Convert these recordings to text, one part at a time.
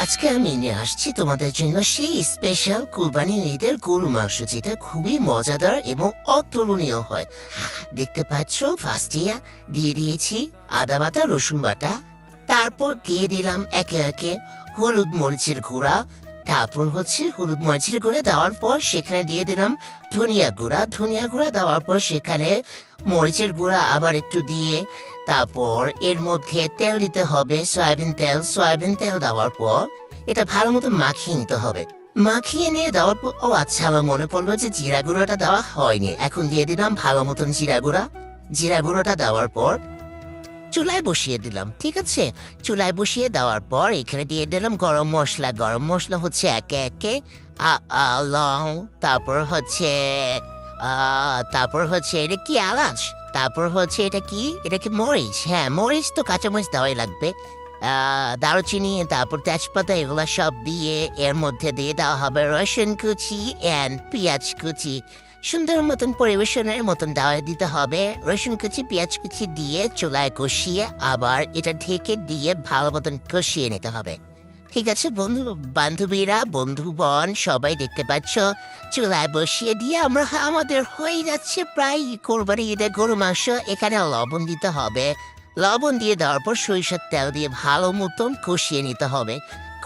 আজকে আমি নিয়ে আসছি তোমাদের জন্য সেই স্পেশাল কুরবানির ঈদের গরু মাংস, যেটা খুবই মজাদার এবং অতুলনীয় হয়। দেখতে পাচ্ছ, ফার্স্টে দিয়ে দিয়েছি আদা বাটা, রসুন বাটা। তারপর দিয়ে দিলাম একে একে হলুদ মরিচের গুঁড়া। তারপর হলুদ মরিচের গুঁড়া দেওয়ার পর সেখানে দিয়ে দিলাম ধনিয়া গুঁড়া। ধনিয়া গুঁড়া দেওয়ার পর সেখানে মরিচের গুঁড়া আবার একটু দিয়ে, তারপর এর মধ্যে তেল দিতে হবে, সয়াবিন তেল। সয়াবিন তেল দেওয়ার পর এটা ভালো মতো মাখিয়ে নিতে হবে। মাখিয়ে নিয়ে দেওয়ার পর, ও আচ্ছা, আমার মনে পড়লো যে জিরা গুঁড়োটা দেওয়া হয়নি। এখন দিয়ে দিলাম ভালো মতন জিরা গুঁড়া। জিরা গুঁড়োটা দেওয়ার পর চুলায় বসিয়ে দিলাম, ঠিক আছে। চুলায় বসিয়ে দেওয়ার পর এখানে দিয়ে দিলাম গরম মশলা। গরম মশলা হচ্ছে একে একে লং, তারপর হচ্ছে এটা কি, এলাচ। তারপর হচ্ছে এটা কি মরিচ। হ্যাঁ, মরিচ তো কাঁচামরিচ দেওয়াই লাগবে। দারুচিনি, তারপর তেজপাতা, এগুলো সব দিয়ে এর মধ্যে দিয়ে দেওয়া হবে রসুন কুচি অ্যান্ড পেঁয়াজ কুচি। সুন্দর মতন পরিবেশনের মতন দেওয়া দিতে হবে। রসুন কুচি, পেঁয়াজ কুচি দিয়ে চুলায় কষিয়ে আবার এটা ঢেকে দিয়ে ভালো মতন কষিয়ে নিতে হবে। ঠিক আছে বন্ধু বান্ধবীরা, বন্ধুগণ সবাই দেখতে পাচ্ছ, চুলায় বসিয়ে দিয়ে আমাদের হয়ে যাচ্ছে প্রায় কোরবানি ঈদের গরু মাংস। এখানে লবণ দিতে হবে। লবণ দিয়ে দেওয়ার পর সরিষার তেল দিয়ে ভালো মতন কষিয়ে নিতে হবে।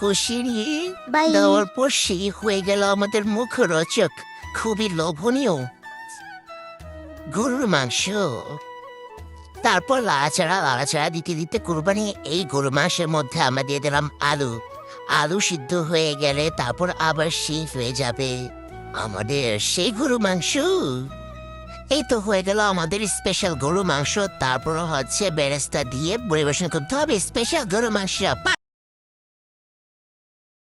কষিয়ে নিয়ে বাই। দেওয়ার পর সেই হয়ে গেল আমাদের মুখরোচক, খুবই লোভনীয় গরুর মাংস। তারপর লাড়াচাড়া দিতে দিতে কোরবানি এই গরু মাংসের মধ্যে আমরা দিয়ে দিলাম আলু। আলু সিদ্ধ হয়ে গেলে তারপর আবার সেই হয়ে যাবে আমাদের সেই গরু মাংস। এই তো হয়ে গেল আমাদের স্পেশাল গরু মাংস। তারপর হচ্ছে বেরেস্তা দিয়ে পরিবেশন করতে হবে স্পেশাল গরু মাংস।